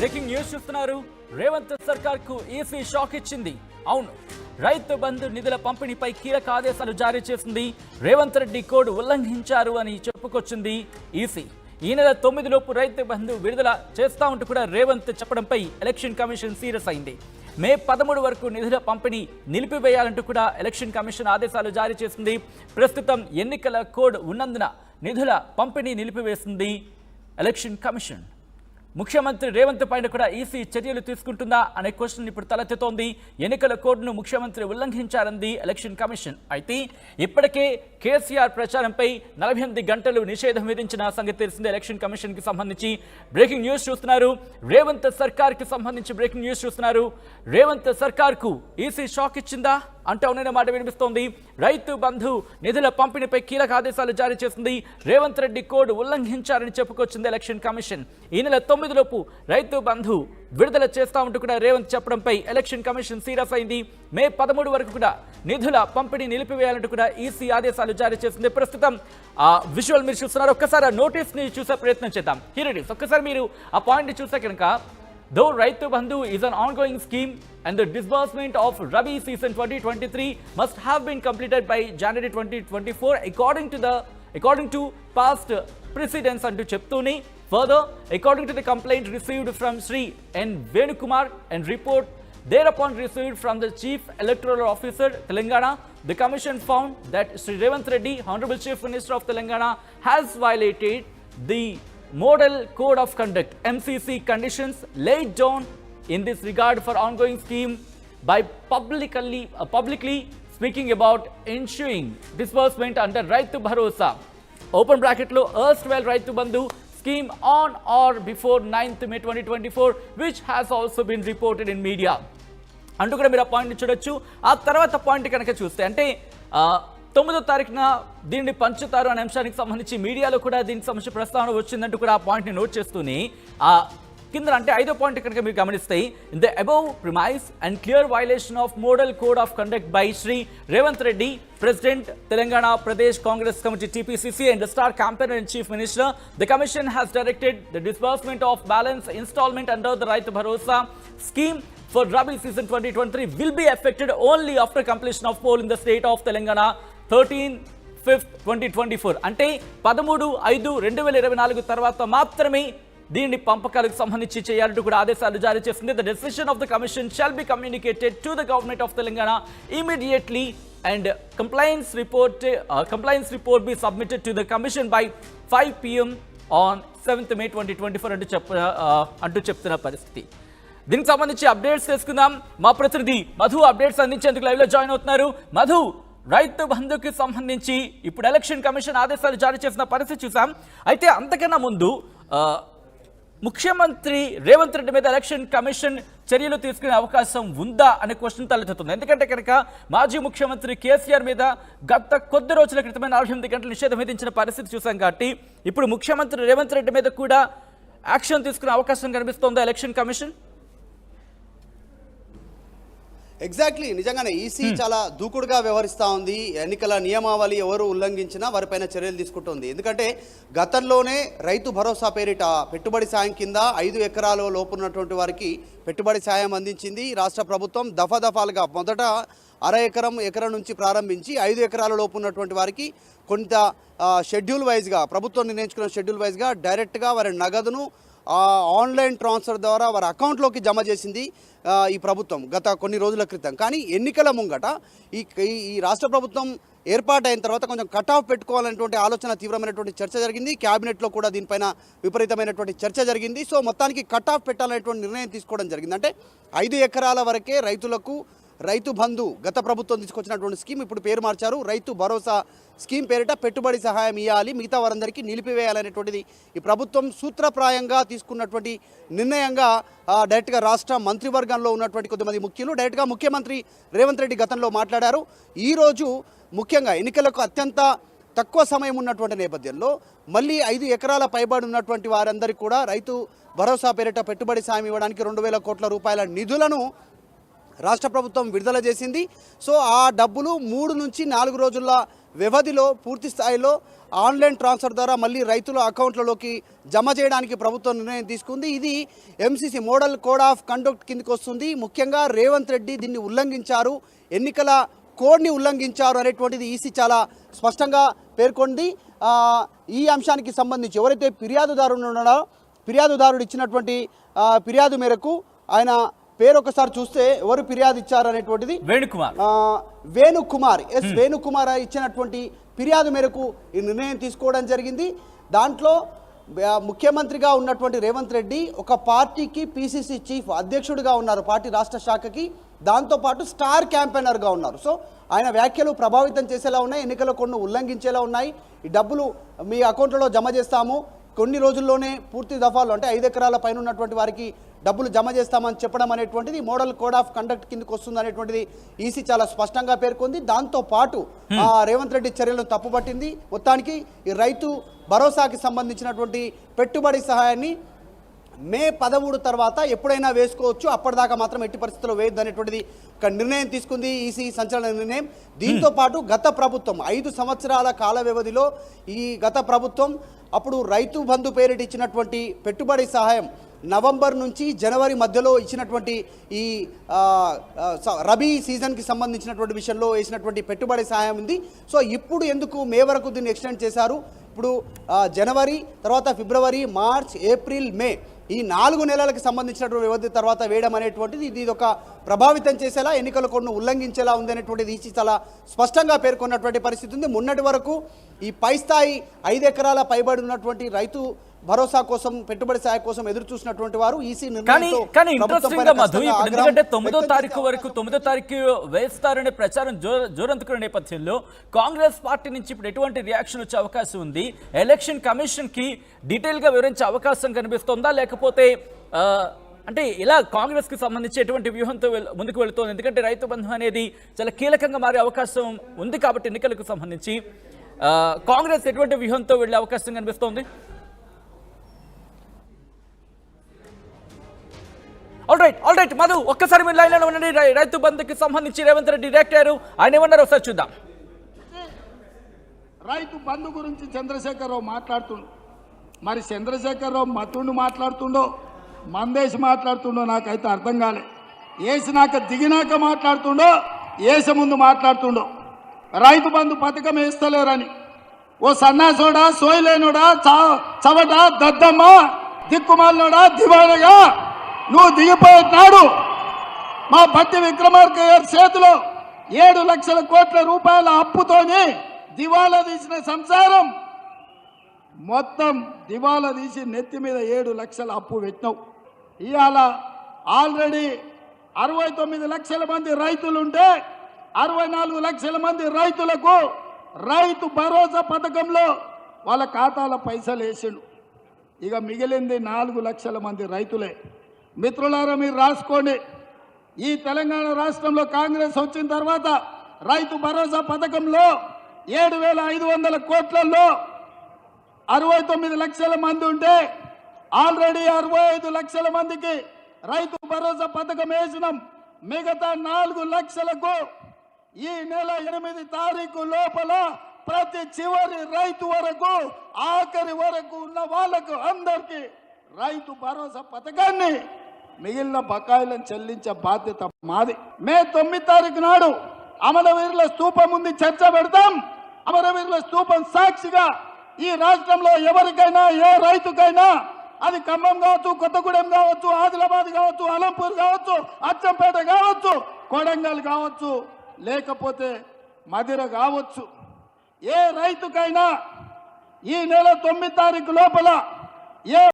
Breaking news చూస్తున్నారు. రేవంత్ సర్కార్ కు ఈసీ షాక్ ఇచ్చింది. అవును, రైతు బంధు నిధుల పంపిణీపై కీలక ఆదేశాలు జారీ చేసింది. రేవంత్ రెడ్డి కోడ్ ఉల్లంఘించారు అని చెప్పుకొచ్చింది ఈసీ. ఈ నెల 9 లోపు రైతు బంధు విడుదల చేస్తా ఉంటూ కూడా రేవంత్ చెప్పడంపై ఎలక్షన్ కమిషన్ సీరియస్ అయింది. మే 13 వరకు నిధుల పంపిణీ నిలిపివేయాలంటూ కూడా ఎలక్షన్ కమిషన్ ఆదేశాలు జారీ చేసింది. ప్రస్తుతం ఎన్నికల కోడ్ ఉన్నందున నిధుల పంపిణీ నిలిపివేసింది ఎలక్షన్ కమిషన్. ముఖ్యమంత్రి రేవంత్ పైన కూడా ఈసీ చర్యలు తీసుకుంటుందా అనే క్వశ్చన్ ఇప్పుడు తలెత్తుతోంది. ఎన్నికల కోడ్ను ముఖ్యమంత్రి ఉల్లంఘించారంది ఎలక్షన్ కమిషన్. అయితే ఇప్పటికే కేసీఆర్ ప్రచారంపై 48 గంటలు నిషేధం విధించిన సంగతి తెలిసింది. ఎలక్షన్ కమిషన్ కి సంబంధించి బ్రేకింగ్ న్యూస్ చూస్తున్నారు. రేవంత్ సర్కార్ కి సంబంధించి బ్రేకింగ్ న్యూస్ చూస్తున్నారు. రేవంత్ సర్కార్ కు ఈసీ షాక్ ఇచ్చిందా అంటే అవునైన మాట వినిపిస్తోంది. రైతు బంధు నిధుల పంపిణీపై కీలక ఆదేశాలు జారీ చేసింది. రేవంత్ రెడ్డి కోడ్ ఉల్లంఘించారని చెప్పుకొచ్చింది ఎలక్షన్ కమిషన్. ఈ నెల 9 లోపు రైతు బంధు విడుదల చేస్తా ఉంటూ కూడా రేవంత్ చెప్పడంపై ఎలక్షన్ కమిషన్ సీరియస్ అయింది. మే 13 వరకు కూడా నిధుల పంపిణీ నిలిపివేయాలంటూ కూడా ఈసీ ఆదేశాలు జారీ చేసింది. ప్రస్తుతం విజువల్ మీరు చూస్తున్నారు. ఒక్కసారి ఆ నోటీస్ ని చూసే ప్రయత్నం చేద్దాం. Here it is. ఒక్కసారి మీరు ఆ పాయింట్ ని చూస్తే కనుక, though Raitu Bandhu is an ongoing scheme and the disbursement of Rabi season 2023 must have been completed by January 2024 according to past precedents antu cheptuni. Further, according to the complaint received from Sri N. Venukumar and report thereupon received from the Chief Electoral Officer Telangana, the commission found that Sri Revanth Reddy, Honorable Chief Minister of Telangana, has violated the Model Code of Conduct (MCC) conditions laid down in this regard for ongoing scheme by publicly speaking about ensuring disbursement under Raitu Bharosa open bracket lo erstwhile Raitu Bandhu scheme on or before 9th May 2024, which has also been reported in media. అంటూ కూడా మీరు ఆ point చూడొచ్చు. ఆ తర్వాత point కనుక చూస్తే అంటే 9వ తారీఖున దీన్ని పంచుతారు అనే అంశానికి సంబంధించి మీడియాలో కూడా దీనికి సంబంధించి ప్రస్తావన వచ్చిందంటూ కూడా ఆ పాయింట్ని నోట్ చేస్తూనే ఆ కింద అంటే 5వ పాయింట్ కనుక మీరు గమనిస్తే, in the above premise and clear violation of model code of conduct by Shri Revanth Reddy, president Telangana Pradesh Congress committee TPCC and the star campaigner and chief minister, the commission has directed the disbursement of balance installment under the Raitu Bharosa scheme for Rabi season 2023 will be effected only after completion of poll in the state of Telangana 13/5/2024. అంటే 13/5/2024 తర్వాత మాత్రమే దీని పంపకాలకు సంబంధించి చేయాలంటూ కూడా ఆదేశాలు జారీ చేసింది. The decision of the commission shall be communicated to the government of Telangana immediately and compliance report be submitted to the commission by 5 PM on 7th May 2024 అంటూ చెప్తున్న పరిస్థితి. దీనికి సంబంధించి అప్డేట్స్ తెలుసుకుందాం. మా ప్రతినిధి మధు అప్డేట్స్ అందించేందుకు లైవ్ లో జాయిన్ అవుతున్నారు. మధు, రైతు బంధుకి సంబంధించి ఇప్పుడు ఎలక్షన్ కమిషన్ ఆదేశాలు జారీ చేసిన పరిస్థితి చూసాం. అయితే అంతకన్నా ముందు ముఖ్యమంత్రి రేవంత్ రెడ్డి మీద ఎలక్షన్ కమిషన్ చర్యలు తీసుకునే అవకాశం ఉందా అనే క్వశ్చన్ తలెత్తుతుంది. ఎందుకంటే కనుక మాజీ ముఖ్యమంత్రి కేసీఆర్ మీద గత కొద్ది రోజుల క్రితమే 48 గంటల నిషేధం విధించిన పరిస్థితి చూసాం. కాబట్టి ఇప్పుడు ముఖ్యమంత్రి రేవంత్ రెడ్డి మీద కూడా యాక్షన్ తీసుకునే అవకాశం కనిపిస్తోందా ఎలక్షన్ కమిషన్? ఎగ్జాక్ట్లీ, నిజంగానే ఈసీ చాలా దూకుడుగా వ్యవహరిస్తూ ఉంది. ఎన్నికల నియమావళి ఎవరు ఉల్లంఘించినా వారిపైన చర్యలు తీసుకుంటుంది. ఎందుకంటే గతంలోనే రైతు భరోసా పేరిట పెట్టుబడి సాయం కింద 5 ఎకరాల లోపు ఉన్నటువంటి వారికి పెట్టుబడి సాయం అందించింది రాష్ట్ర ప్రభుత్వం. దఫాలుగా మొదట ఎకరం నుంచి ప్రారంభించి 5 ఎకరాల లోపు ఉన్నటువంటి వారికి కొంత షెడ్యూల్ వైజ్గా ప్రభుత్వం నిర్ణయించుకున్న షెడ్యూల్ వైజ్గా డైరెక్ట్గా వారి నగదును ఆన్లైన్ ట్రాన్స్ఫర్ ద్వారా వారి అకౌంట్లోకి జమ చేసింది ఈ ప్రభుత్వం గత కొన్ని రోజుల క్రితం. కానీ ఎన్నికల ముంగట ఈ రాష్ట్ర ప్రభుత్వం ఏర్పాటైన తర్వాత కొంచెం కట్ ఆఫ్ పెట్టుకోవాలనేటువంటి ఆలోచన, తీవ్రమైనటువంటి చర్చ జరిగింది. క్యాబినెట్లో కూడా దీనిపైన విపరీతమైనటువంటి చర్చ జరిగింది. సో మొత్తానికి కట్ ఆఫ్ పెట్టాలనేటువంటి నిర్ణయం తీసుకోవడం జరిగింది. అంటే 5 ఎకరాల వరకే రైతులకు రైతు బంధు గత ప్రభుత్వం తీసుకొచ్చినటువంటి స్కీమ్ ఇప్పుడు పేరు మార్చారు. రైతు భరోసా స్కీమ్ పేరిట పెట్టుబడి సహాయం ఇవ్వాలి, మిగతా వారందరికీ నిలిపివేయాలనేటువంటిది ఈ ప్రభుత్వం సూత్రప్రాయంగా తీసుకున్నటువంటి నిర్ణయంగా డైరెక్ట్గా రాష్ట్ర మంత్రివర్గంలో ఉన్నటువంటి కొద్దిమంది ముఖ్యులు డైరెక్ట్గా ముఖ్యమంత్రి రేవంత్ రెడ్డి గతంలో మాట్లాడారు. ఈరోజు ముఖ్యంగా ఎన్నికలకు అత్యంత తక్కువ సమయం ఉన్నటువంటి నేపథ్యంలో మళ్ళీ 5 ఎకరాల పైబడి ఉన్నటువంటి వారందరికీ కూడా రైతు భరోసా పేరిట పెట్టుబడి సాయం ఇవ్వడానికి 2,000 కోట్ల రూపాయల నిధులను రాష్ట్ర ప్రభుత్వం విడుదల చేసింది. సో ఆ డబ్బులు 3 నుంచి 4 రోజుల వ్యవధిలో పూర్తి స్థాయిలో ఆన్లైన్ ట్రాన్స్ఫర్ ద్వారా మళ్ళీ రైతుల అకౌంట్లలోకి జమ చేయడానికి ప్రభుత్వం నిర్ణయం తీసుకుంది. ఇది MCC model code of conduct కిందకి వస్తుంది. ముఖ్యంగా రేవంత్ రెడ్డి దీన్ని ఉల్లంఘించారు, ఎన్నికల కోడ్ని ఉల్లంఘించారు అనేటువంటిది ఈసీ చాలా స్పష్టంగా పేర్కొంది. ఈ అంశానికి సంబంధించి ఎవరైతే ఫిర్యాదుదారుడు ఉన్నాడో ఫిర్యాదుదారుడు ఇచ్చినటువంటి ఫిర్యాదు మేరకు ఆయన పేరు ఒకసారి చూస్తే ఎవరు ఫిర్యాదు ఇచ్చారు అనేటువంటిది వేణుకుమార్ వేణుకుమార్ ఇచ్చినటువంటి ఫిర్యాదు మేరకు ఈ నిర్ణయం తీసుకోవడం జరిగింది. దాంట్లో ముఖ్యమంత్రిగా ఉన్నటువంటి రేవంత్ రెడ్డి ఒక పార్టీకి పిసిసి చీఫ్ అధ్యక్షుడిగా ఉన్నారు, పార్టీ రాష్ట్ర శాఖకి, దాంతోపాటు స్టార్ క్యాంపెయినర్గా ఉన్నారు. సో ఆయన వ్యాఖ్యలు ప్రభావితం చేసేలా ఉన్నాయి, ఎన్నికల కొన్ని ఉల్లంఘించేలా ఉన్నాయి. ఈ డబ్బులు మీ అకౌంట్లలో జమ చేస్తాము, కొన్ని రోజుల్లోనే పూర్తి దఫాలు అంటే 5 ఎకరాల పైన ఉన్నటువంటి వారికి డబ్బులు జమ చేస్తామని చెప్పడం అనేటువంటిది మోడల్ కోడ్ ఆఫ్ కండక్ట్ కిందకి వస్తుంది అనేటువంటిది ఈసీ చాలా స్పష్టంగా పేర్కొంది. దాంతోపాటు రేవంత్ రెడ్డి చర్యలను తప్పుపట్టింది. మొత్తానికి ఈ రైతు భరోసాకి సంబంధించినటువంటి పెట్టుబడి సహాయాన్ని మే 13 తర్వాత ఎప్పుడైనా వేసుకోవచ్చు, అప్పటిదాకా మాత్రం ఎట్టి పరిస్థితుల్లో వేయద్దు అనేటువంటిది ఒక నిర్ణయం తీసుకుంది ఈసీ, సంచలన నిర్ణయం. దీంతో పాటు గత ప్రభుత్వం 5 సంవత్సరాల కాల వ్యవధిలో ఈ గత ప్రభుత్వం అప్పుడు రైతు బంధు పేరిట ఇచ్చినటువంటి పెట్టుబడి సహాయం నవంబర్ నుంచి జనవరి మధ్యలో ఇచ్చినటువంటి ఈ రబీ సీజన్కి సంబంధించినటువంటి విషయంలో వేసినటువంటి పెట్టుబడి సహాయం ఉంది. సో ఇప్పుడు ఎందుకు మే వరకు దీన్ని ఎక్స్టెండ్ చేశారు? ఇప్పుడు జనవరి తర్వాత ఫిబ్రవరి, మార్చ్, ఏప్రిల్, మే ఈ 4 నెలలకు సంబంధించినటువంటి వ్యవధి తర్వాత వేయడం అనేటువంటిది ఇది ఒక ప్రభావితం చేసేలా, ఎన్నికల కోడ్ను ఉల్లంఘించేలా ఉంది అనేటువంటిది ఈసీ చాలా స్పష్టంగా పేర్కొన్నటువంటి పరిస్థితి ఉంది. మొన్నటి వరకు ఈ పై స్థాయి 5 ఎకరాల పైబడి ఉన్నటువంటి రైతు భరోసా కోసం, పెట్టుబడి సాయ కోసం ఎదురు చూసినటువంటి వారు ఈసీ కానీ ఇంట్రెస్టింగ్ గా మధు, ఎందుకంటే 9వ తారీఖు వరకు 9వ తారీఖు వేస్తారనే ప్రచారం జోరందుకున్న నేపథ్యంలో కాంగ్రెస్ పార్టీ నుంచి ఇప్పుడు ఎటువంటి రియాక్షన్ వచ్చే అవకాశం ఉంది? ఎలక్షన్ కమిషన్ కి డీటెయిల్ గా వివరించే అవకాశం కనిపిస్తుందా, లేకపోతే అంటే ఇలా కాంగ్రెస్ కి సంబంధించి ఎటువంటి వ్యూహంతో ముందుకు వెళుతోంది? ఎందుకంటే రైతు బంధు అనేది చాలా కీలకంగా మారే అవకాశం ఉంది కాబట్టి ఎన్నికలకు సంబంధించి కాంగ్రెస్ ఎటువంటి వ్యూహంతో వెళ్లే అవకాశం కనిపిస్తోంది? ఆల్ రైట్ మధు, ఒక్కసారి మీరు లైన్లో ఉండండి. రైతు బంధుకి సంబంధించి రేవంత్ రెడ్డి డైరెక్ట్ అయ్యారు, ఆయన ఏమన్నారు ఒకసారి చూద్దాం. రైతు బంధు గురించి చంద్రశేఖరరావు మాట్లాడుతుండు. మరి చంద్రశేఖరరావు మతుండు మాట్లాడుతుండో మందేసి మాట్లాడుతుండో నాకైతే అర్థం కాలే. వేసినాక దిగినాక మాట్లాడుతుండో వేసే ముందు మాట్లాడుతుండో. రైతు బంధు పథకం వేస్తలేరని ఓ సన్నాసోడా, సోయలేనోడా, చవట, దద్దమ్మ, దిక్కుమాలినోడా, దివాణగా నువ్వు దిగిపోయినాడు మా బట్టి విక్రమార్క గారి చేతిలో 7 లక్షల కోట్ల రూపాయల అప్పుతోని దివాలా తీసిన సంసారం మొత్తం దివాలా తీసి నెత్తి మీద 7 లక్షల అప్పు పెట్టినావు. ఇవాళ ఆల్రెడీ 69 లక్షల మంది రైతులుంటే 64 లక్షల మంది రైతులకు రైతు భరోసా పథకంలో వాళ్ళ ఖాతాల పైసలు వేసిండు. ఇక మిగిలింది 4 లక్షల మంది రైతులే. మిత్రులారా మీరు రాసుకోండి, ఈ తెలంగాణ రాష్ట్రంలో కాంగ్రెస్ వచ్చిన తర్వాత రైతు భరోసా పథకంలో 7,500 కోట్లలో 69 లక్షల మంది ఉంటే ఆల్రెడీ 65 లక్షల మందికి రైతు భరోసా పథకం వేసినాం. మిగతా 4 లక్షలకు ఈ నెల 8 తారీఖు లోపల ప్రతి చివరి రైతు వరకు ఆఖరి వరకు ఉన్న వాళ్ళకు అందరికీ రైతు భరోసా పథకాన్ని మిగిలిన బకాయిలను చెల్లించే బాధ్యత మాది. మే 9 తారీఖు నాడు అమరవీరుల స్తూపం ముందు చర్చ పెడతాం. అమరవీరుల స్తూపం సాక్షిగా ఈ రాష్ట్రంలో ఎవరికైనా, ఏ రైతుకైనా, అది ఖమ్మం కావచ్చు, కొత్తగూడెం కావచ్చు, ఆదిలాబాద్ కావచ్చు, అలంపూర్ కావచ్చు, అచ్చంపేట కావచ్చు, కొడంగల్ కావచ్చు, లేకపోతే మధిర కావచ్చు, ఏ రైతుకైనా ఈ నెల 9 తారీఖు లోపల ఏ